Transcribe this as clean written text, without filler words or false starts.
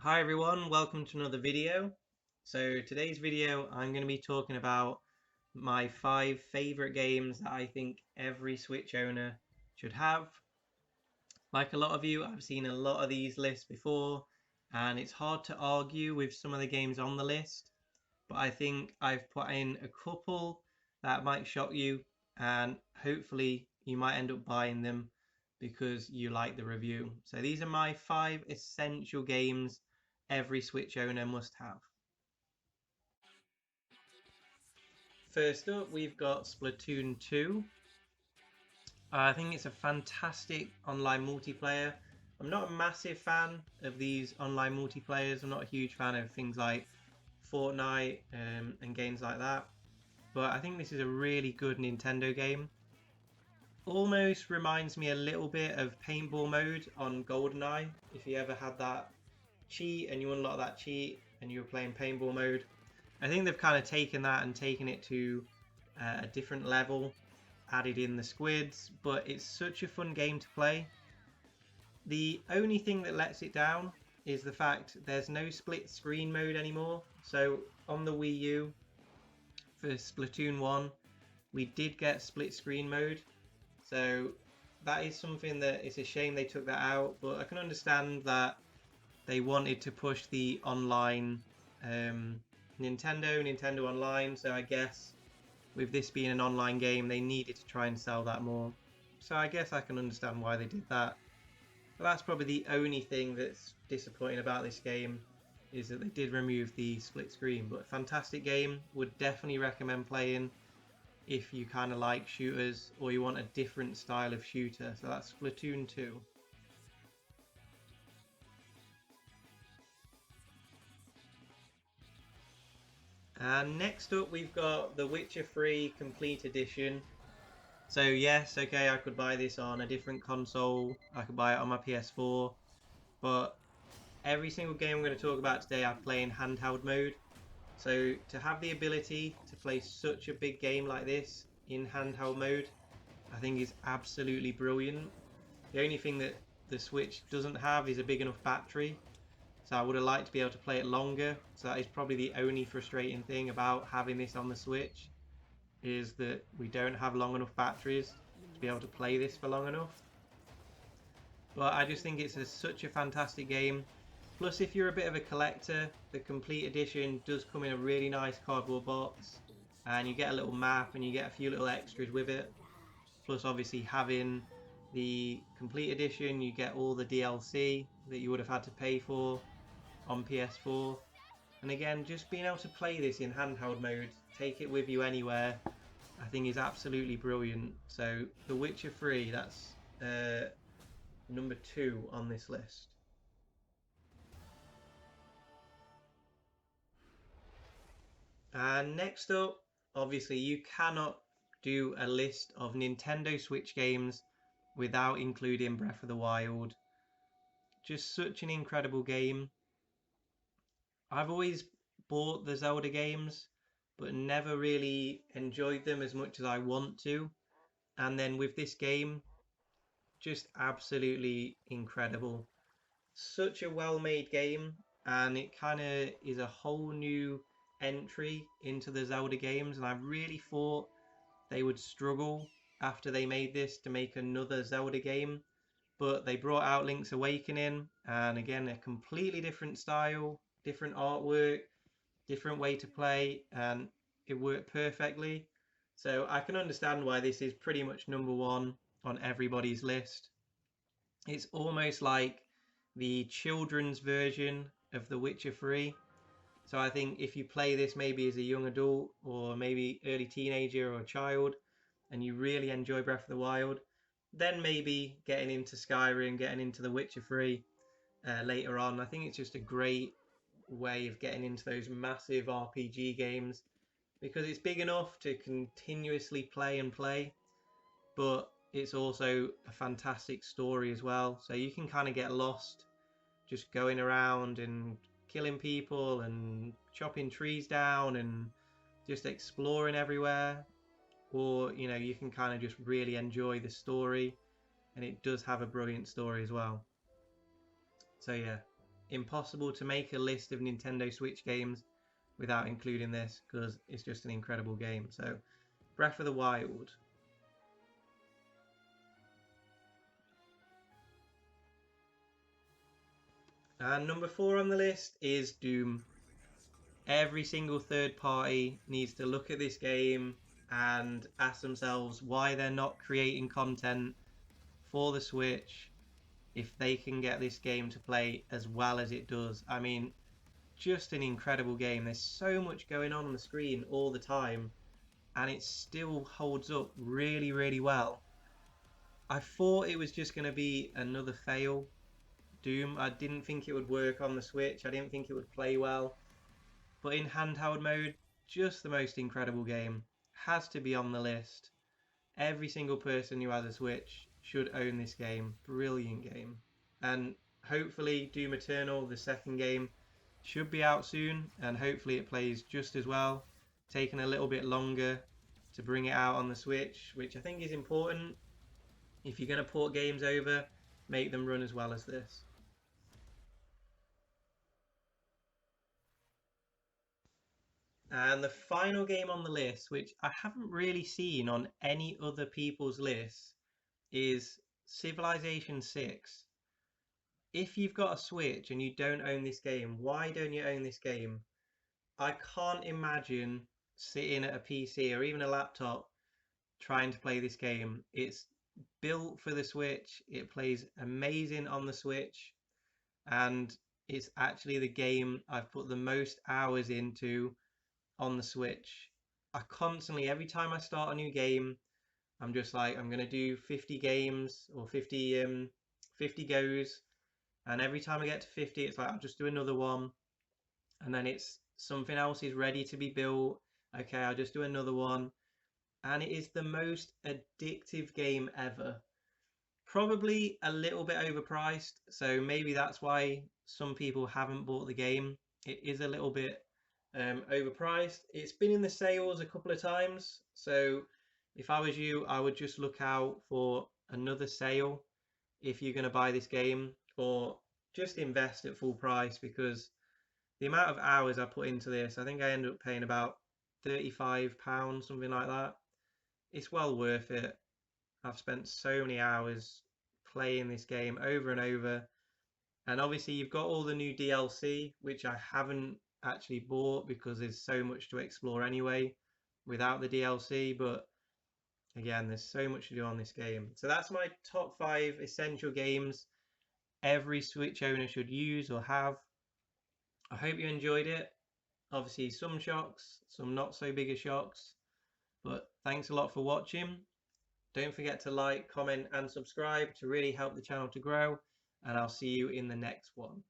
Hi everyone, welcome to another video. So today's video I'm going to be talking about my 5 favorite games that I think every Switch owner should have. Like a lot of you, I've seen a lot of these lists before and it's hard to argue with some of the games on the list, but I think I've put in a couple that might shock you and hopefully you might end up buying them because you like the review. So these are my 5 essential games every Switch owner must have. First up, we've got Splatoon 2. I think it's a fantastic online multiplayer. I'm not a massive fan of these online multiplayers. I'm not a huge fan of things like Fortnite and games like that. But I think this is a really good Nintendo game. Almost reminds me a little bit of paintball mode on GoldenEye. If you ever had that cheat and you unlock that cheat and you were playing paintball mode. I think they've kind of taken that and taken it to a different level, added in the squids, but it's such a fun game to play. The only thing that lets it down is the fact there's no split screen mode anymore. So on the Wii U for Splatoon 1, we did get split screen mode. So that is something that it's a shame they took that out, but I can understand that they wanted to push the online Nintendo Online, so I guess with this being an online game they needed to try and sell that more. So I guess I can understand why they did that. But that's probably the only thing that's disappointing about this game, is that they did remove the split screen. But fantastic game, would definitely recommend playing if you kind of like shooters or you want a different style of shooter. So that's Splatoon 2. And next up we've got The Witcher 3 Complete Edition. So yes, okay, I could buy this on a different console. I could buy it on my PS4. But every single game I'm going to talk about today I play in handheld mode. So to have the ability to play such a big game like this in handheld mode, I think is absolutely brilliant. The only thing that the Switch doesn't have is a big enough battery. So I would have liked to be able to play it longer. So that is probably the only frustrating thing about having this on the Switch, is that we don't have long enough batteries to be able to play this for long enough. But I just think it's such a fantastic game. Plus, if you're a bit of a collector, the Complete Edition does come in a really nice cardboard box, and you get a little map and you get a few little extras with it. Plus, obviously, having the Complete Edition, you get all the DLC that you would have had to pay for on PS4. And again, just being able to play this in handheld mode, take it with you anywhere, I think is absolutely brilliant. So The Witcher 3, that's number 2 on this list. And next up, obviously you cannot do a list of Nintendo Switch games without including Breath of the Wild. Just such an incredible game. I've always bought the Zelda games, but never really enjoyed them as much as I want to. And then with this game, just absolutely incredible. Such a well-made game, and it kind of is a whole new entry into the Zelda games, and I really thought they would struggle after they made this to make another Zelda game, but they brought out Link's Awakening, and again, a completely different style, different artwork, different way to play, and it worked perfectly. So I can understand why this is pretty much number 1 on everybody's list. It's almost like the children's version of The Witcher 3. So I think if you play this maybe as a young adult or maybe early teenager or child, and you really enjoy Breath of the Wild, then maybe getting into Skyrim, getting into The Witcher 3 later on. I think it's just a great way of getting into those massive RPG games because it's big enough to continuously play and play, but it's also a fantastic story as well. So you can kind of get lost just going around and killing people and chopping trees down and just exploring everywhere. Or, you know, you can kind of just really enjoy the story, and it does have a brilliant story as well. So yeah, impossible to make a list of Nintendo Switch games without including this, because it's just an incredible game. So Breath of the Wild. And number 4 on the list is Doom. Every single third party needs to look at this game and ask themselves why they're not creating content for the Switch if they can get this game to play as well as it does. I mean, just an incredible game. There's so much going on the screen all the time, and it still holds up really, really well. I thought it was just going to be another fail, Doom. I didn't think it would work on the Switch. I didn't think it would play well. But in handheld mode, just the most incredible game. Has to be on the list. Every single person who has a Switch should own this game. Brilliant game. And hopefully Doom Eternal, the second game, should be out soon, and hopefully it plays just as well. Taking a little bit longer to bring it out on the Switch, which I think is important. If you're going to port games over, make them run as well as this. And the final game on the list, which I haven't really seen on any other people's lists, is Civilization 6. If you've got a Switch and you don't own this game, why don't you own this game? I can't imagine sitting at a PC or even a laptop trying to play this game. It's built for the Switch, it plays amazing on the Switch, and it's actually the game I've put the most hours into on the Switch. I constantly, every time I start a new game, I'm just like, I'm gonna do 50 games or 50 goes, and every time I get to 50, it's like I'll just do another one, and then it's something else is ready to be built. Okay, I'll just do another one, and it is the most addictive game ever. Probably a little bit overpriced, so maybe that's why some people haven't bought the game. It is a little bit overpriced. It's been in the sales a couple of times, so if I was you, I would just look out for another sale if you're going to buy this game, or just invest at full price, because the amount of hours I put into this, I think I ended up paying about £35, something like that. It's well worth it. I've spent so many hours playing this game over and over. And obviously you've got all the new DLC, which I haven't actually bought because there's so much to explore anyway without the DLC. But again, there's so much to do on this game. So that's my top 5 essential games every Switch owner should use or have. I hope you enjoyed it. Obviously some shocks, some not so big a shocks. But thanks a lot for watching. Don't forget to like, comment and subscribe to really help the channel to grow. And I'll see you in the next one.